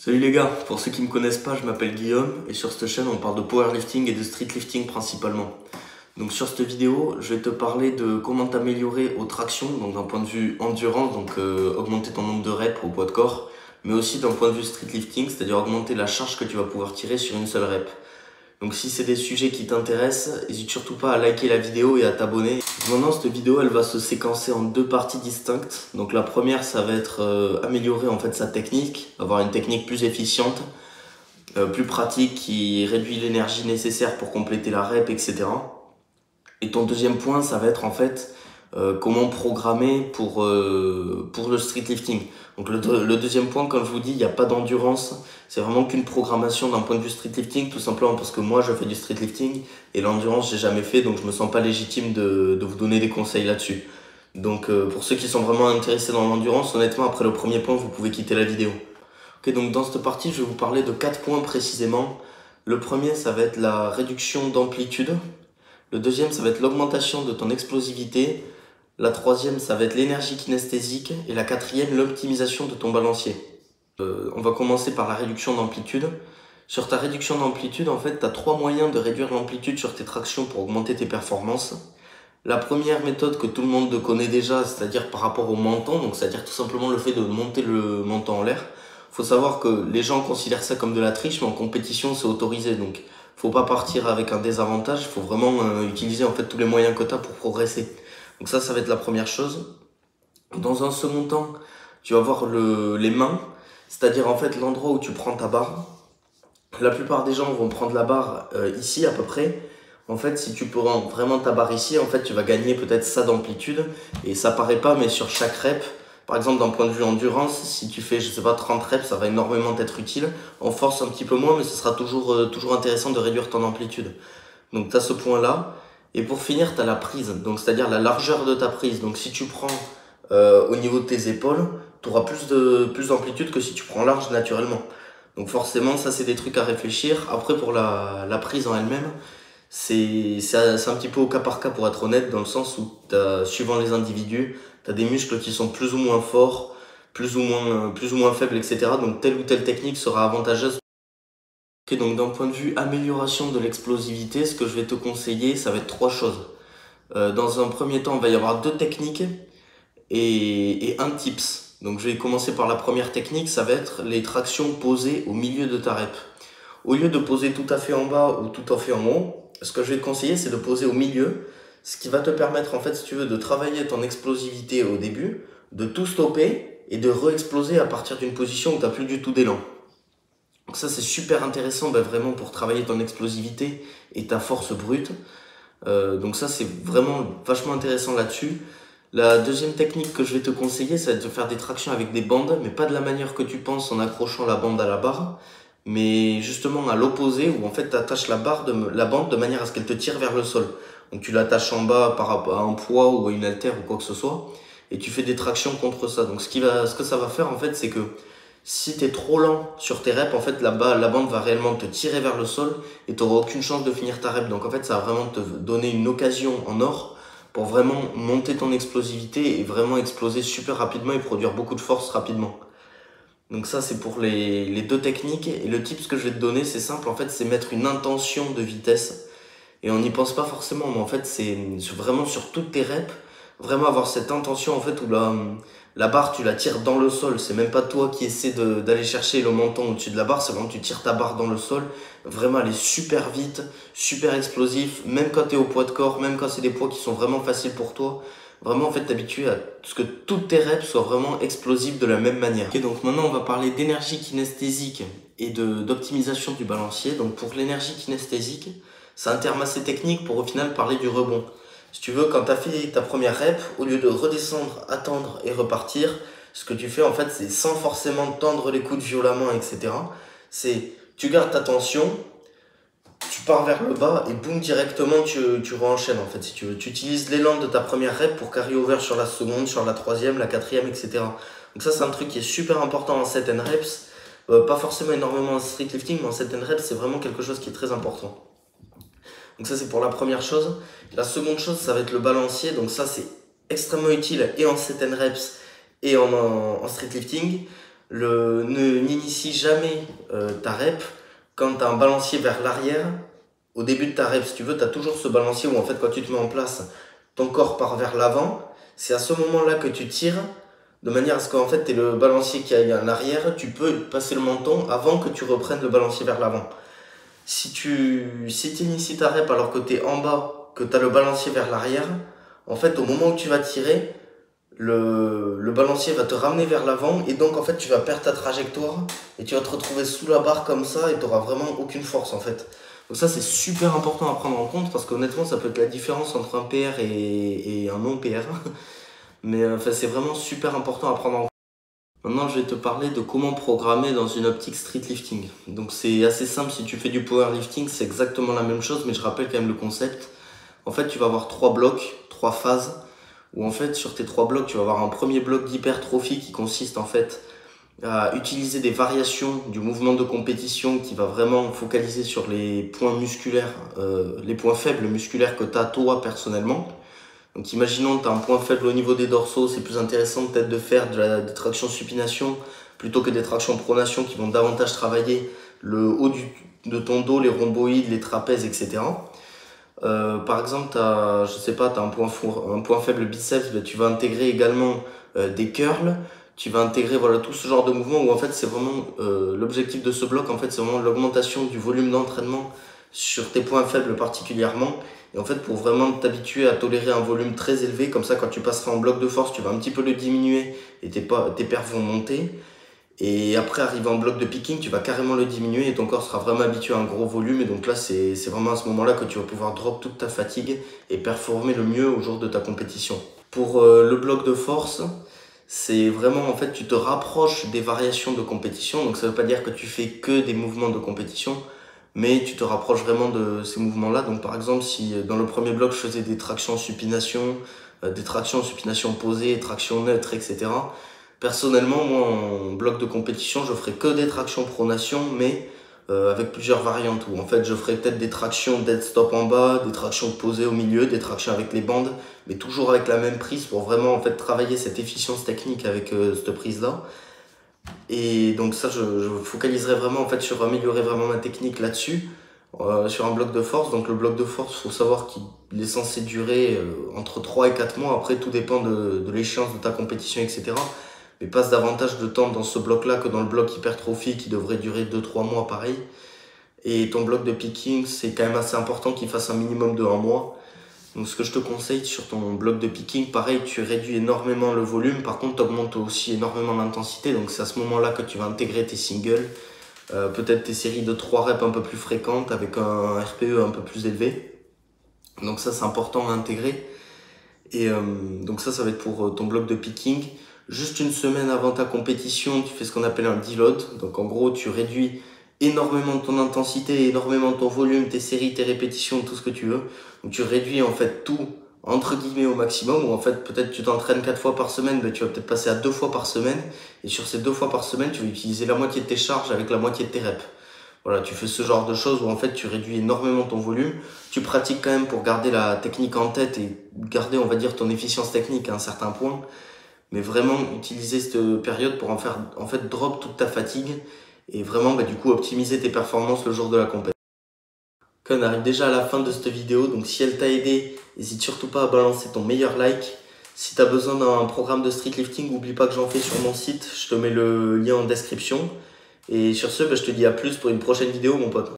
Salut les gars, pour ceux qui me connaissent pas, je m'appelle Guillaume et sur cette chaîne on parle de powerlifting et de streetlifting principalement. Donc sur cette vidéo, je vais te parler de comment t'améliorer aux tractions, donc d'un point de vue endurance, donc augmenter ton nombre de reps au poids de corps, mais aussi d'un point de vue streetlifting, c'est-à-dire augmenter la charge que tu vas pouvoir tirer sur une seule rep. Donc si c'est des sujets qui t'intéressent, n'hésite surtout pas à liker la vidéo et à t'abonner. Maintenant, cette vidéo, elle va se séquencer en deux parties distinctes. Donc la première, ça va être améliorer en fait sa technique, avoir une technique plus efficiente, plus pratique, qui réduit l'énergie nécessaire pour compléter la rep, etc. Et ton deuxième point, ça va être en fait comment programmer pour le streetlifting. Donc le deuxième point, comme je vous dis, il n'y a pas d'endurance, c'est vraiment qu'une programmation d'un point de vue streetlifting, tout simplement parce que moi je fais du streetlifting et l'endurance j'ai jamais fait, donc je me sens pas légitime de vous donner des conseils là-dessus. Donc pour ceux qui sont vraiment intéressés dans l'endurance, honnêtement après le premier point vous pouvez quitter la vidéo. Ok, donc dans cette partie je vais vous parler de 4 points précisément. Le premier ça va être la réduction d'amplitude. Le deuxième ça va être l'augmentation de ton explosivité. La troisième, ça va être l'énergie kinesthésique. Et la quatrième, l'optimisation de ton balancier. On va commencer par la réduction d'amplitude. Sur ta réduction d'amplitude, en fait, tu as 3 moyens de réduire l'amplitude sur tes tractions pour augmenter tes performances. La première méthode que tout le monde connaît déjà, c'est-à-dire par rapport au menton, donc c'est-à-dire tout simplement le fait de monter le menton en l'air. Faut savoir que les gens considèrent ça comme de la triche, mais en compétition, c'est autorisé. Donc, faut pas partir avec un désavantage. Faut vraiment utiliser en fait tous les moyens que tu as pour progresser. Donc ça va être la première chose. Dans un second temps, tu vas voir les mains, c'est-à-dire en fait l'endroit où tu prends ta barre. La plupart des gens vont prendre la barre ici à peu près. En fait, si tu prends vraiment ta barre ici, en fait, tu vas gagner peut-être ça d'amplitude. Et ça paraît pas, mais sur chaque rep, par exemple d'un point de vue endurance, si tu fais, je sais pas, 30 reps, ça va énormément t'être utile. En force un petit peu moins, mais ce sera toujours intéressant de réduire ton amplitude. Donc tu as ce point-là. Et pour finir, tu as la prise, donc c'est-à-dire la largeur de ta prise. Donc si tu prends au niveau de tes épaules, tu auras plus d'amplitude que si tu prends large naturellement. Donc forcément, ça c'est des trucs à réfléchir. Après pour la prise en elle-même, c'est un petit peu au cas par cas pour être honnête, dans le sens où suivant les individus, tu as des muscles qui sont plus ou moins forts, plus ou moins faibles, etc. Donc telle ou telle technique sera avantageuse. Ok, donc d'un point de vue amélioration de l'explosivité, ce que je vais te conseiller, ça va être 3 choses. Dans un premier temps, il va y avoir 2 techniques et un tips. Donc je vais commencer par la première technique, ça va être les tractions posées au milieu de ta rep. Au lieu de poser tout à fait en bas ou tout à fait en haut, ce que je vais te conseiller, c'est de poser au milieu, ce qui va te permettre en fait, si tu veux, de travailler ton explosivité au début, de tout stopper et de re-exploser à partir d'une position où tu n'as plus du tout d'élan. Donc ça c'est super intéressant vraiment pour travailler ton explosivité et ta force brute. Donc ça c'est vraiment vachement intéressant là-dessus. La deuxième technique que je vais te conseiller, c'est de faire des tractions avec des bandes, mais pas de la manière que tu penses en accrochant la bande à la barre, mais justement à l'opposé où en fait tu attaches la bande de manière à ce qu'elle te tire vers le sol. Donc tu l'attaches en bas par rapport à un poids ou à une haltère ou quoi que ce soit, et tu fais des tractions contre ça. Donc ce que ça va faire en fait, c'est que si tu es trop lent sur tes reps, en fait, la bande va réellement te tirer vers le sol et tu n'auras aucune chance de finir ta rep. Donc, en fait, ça va vraiment te donner une occasion en or pour vraiment monter ton explosivité et vraiment exploser super rapidement et produire beaucoup de force rapidement. Donc ça, c'est pour les 2 techniques. Et le tip que je vais te donner, c'est simple. En fait, c'est mettre une intention de vitesse. Et on n'y pense pas forcément, mais en fait, c'est vraiment sur toutes tes reps, vraiment avoir cette intention en fait où la barre tu la tires dans le sol. C'est même pas toi qui essaie d'aller chercher le menton au-dessus de la barre, c'est vraiment tu tires ta barre dans le sol. Vraiment aller super vite, super explosif, même quand tu es au poids de corps, même quand c'est des poids qui sont vraiment faciles pour toi. Vraiment en fait t'habituer à ce que toutes tes reps soient vraiment explosives de la même manière. Ok, donc maintenant on va parler d'énergie kinesthésique et d'optimisation du balancier. Donc pour l'énergie kinesthésique, c'est un terme assez technique pour au final parler du rebond. Si tu veux, quand tu as fait ta première rep, au lieu de redescendre, attendre et repartir, ce que tu fais en fait, c'est sans forcément tendre les coudes violemment, etc. C'est tu gardes ta tension, tu pars vers le bas et boum, directement tu re-enchaînes en fait si tu veux. Tu utilises l'élan de ta première rep pour carry over sur la seconde, sur la troisième, la quatrième, etc. Donc ça c'est un truc qui est super important en set and reps. Pas forcément énormément en streetlifting, mais en set and reps c'est vraiment quelque chose qui est très important. Donc ça c'est pour la première chose. La seconde chose ça va être le balancier. Donc ça c'est extrêmement utile et en set and reps et en streetlifting. N'initie jamais ta rep quand tu as un balancier vers l'arrière. Au début de ta rep, si tu veux, tu as toujours ce balancier où en fait quand tu te mets en place, ton corps part vers l'avant. C'est à ce moment-là que tu tires, de manière à ce qu'en fait tu aies le balancier qui aille en arrière. Tu peux passer le menton avant que tu reprennes le balancier vers l'avant. Si tu inities ta rep alors que tu es en bas, que tu as le balancier vers l'arrière, en fait au moment où tu vas tirer, le balancier va te ramener vers l'avant et donc en fait tu vas perdre ta trajectoire et tu vas te retrouver sous la barre comme ça et tu n'auras vraiment aucune force en fait. Donc ça c'est super important à prendre en compte parce qu'honnêtement ça peut être la différence entre un PR et un non PR. Mais enfin, c'est vraiment super important à prendre en compte. Maintenant je vais te parler de comment programmer dans une optique street lifting. Donc c'est assez simple, si tu fais du powerlifting c'est exactement la même chose mais je rappelle quand même le concept. En fait tu vas avoir 3 blocs, 3 phases. Où en fait sur tes 3 blocs tu vas avoir un premier bloc d'hypertrophie qui consiste en fait à utiliser des variations du mouvement de compétition qui va vraiment focaliser sur les points musculaires, les points faibles musculaires que tu as toi personnellement. Donc imaginons que tu as un point faible au niveau des dorsaux, c'est plus intéressant peut-être de faire des tractions supination plutôt que des tractions pronation qui vont davantage travailler le haut de ton dos, les rhomboïdes, les trapèzes, etc. Par exemple, je sais pas, tu as un point faible biceps, ben, tu vas intégrer également des curls, tu vas intégrer voilà, tout ce genre de mouvement où en fait c'est vraiment l'objectif de ce bloc, en fait c'est vraiment l'augmentation du volume d'entraînement sur tes points faibles particulièrement. Et en fait pour vraiment t'habituer à tolérer un volume très élevé, comme ça quand tu passeras en bloc de force, tu vas un petit peu le diminuer et tes perfs vont monter. Et après, arriver en bloc de picking, tu vas carrément le diminuer et ton corps sera vraiment habitué à un gros volume. Et donc là, c'est vraiment à ce moment-là que tu vas pouvoir drop toute ta fatigue et performer le mieux au jour de ta compétition. Pour le bloc de force, c'est vraiment en fait, tu te rapproches des variations de compétition. Donc ça veut pas dire que tu fais que des mouvements de compétition, mais tu te rapproches vraiment de ces mouvements-là. Donc par exemple, si dans le premier bloc, je faisais des tractions supination, des tractions supination posées, tractions neutres, etc. Personnellement, moi, en bloc de compétition, je ferai que des tractions pronation, mais avec plusieurs variantes. Où en fait, je ferai peut-être des tractions dead stop en bas, des tractions posées au milieu, des tractions avec les bandes, mais toujours avec la même prise pour vraiment en fait travailler cette efficience technique avec cette prise-là. Et donc ça, je focaliserai vraiment en fait sur améliorer vraiment ma technique là-dessus, sur un bloc de force. Donc le bloc de force, faut savoir qu'il est censé durer entre 3 et 4 mois. Après, tout dépend de l'échéance de ta compétition, etc. Mais passe davantage de temps dans ce bloc-là que dans le bloc hypertrophie qui devrait durer 2-3 mois pareil. Et ton bloc de picking, c'est quand même assez important qu'il fasse un minimum de 1 mois. Donc ce que je te conseille sur ton bloc de picking, pareil, tu réduis énormément le volume, par contre tu augmentes aussi énormément l'intensité, donc c'est à ce moment-là que tu vas intégrer tes singles, peut-être tes séries de 3 reps un peu plus fréquentes avec un RPE un peu plus élevé. Donc ça c'est important à intégrer. Et donc ça va être pour ton bloc de picking. Juste une semaine avant ta compétition, tu fais ce qu'on appelle un deload. Donc en gros, tu réduis énormément ton intensité, énormément ton volume, tes séries, tes répétitions, tout ce que tu veux. Donc tu réduis en fait tout entre guillemets au maximum. Ou en fait peut-être tu t'entraînes 4 fois par semaine, ben, tu vas peut-être passer à 2 fois par semaine. Et sur ces 2 fois par semaine, tu vas utiliser la moitié de tes charges avec la moitié de tes reps. Voilà, tu fais ce genre de choses où en fait tu réduis énormément ton volume. Tu pratiques quand même pour garder la technique en tête et garder, on va dire, ton efficience technique à un certain point. Mais vraiment utiliser cette période pour en faire, en fait, drop toute ta fatigue et vraiment, bah, du coup, optimiser tes performances le jour de la compétition. On arrive déjà à la fin de cette vidéo, donc si elle t'a aidé, n'hésite surtout pas à balancer ton meilleur like. Si tu as besoin d'un programme de street lifting, n'oublie pas que j'en fais sur mon site, je te mets le lien en description. Et sur ce, bah, je te dis à plus pour une prochaine vidéo, mon pote.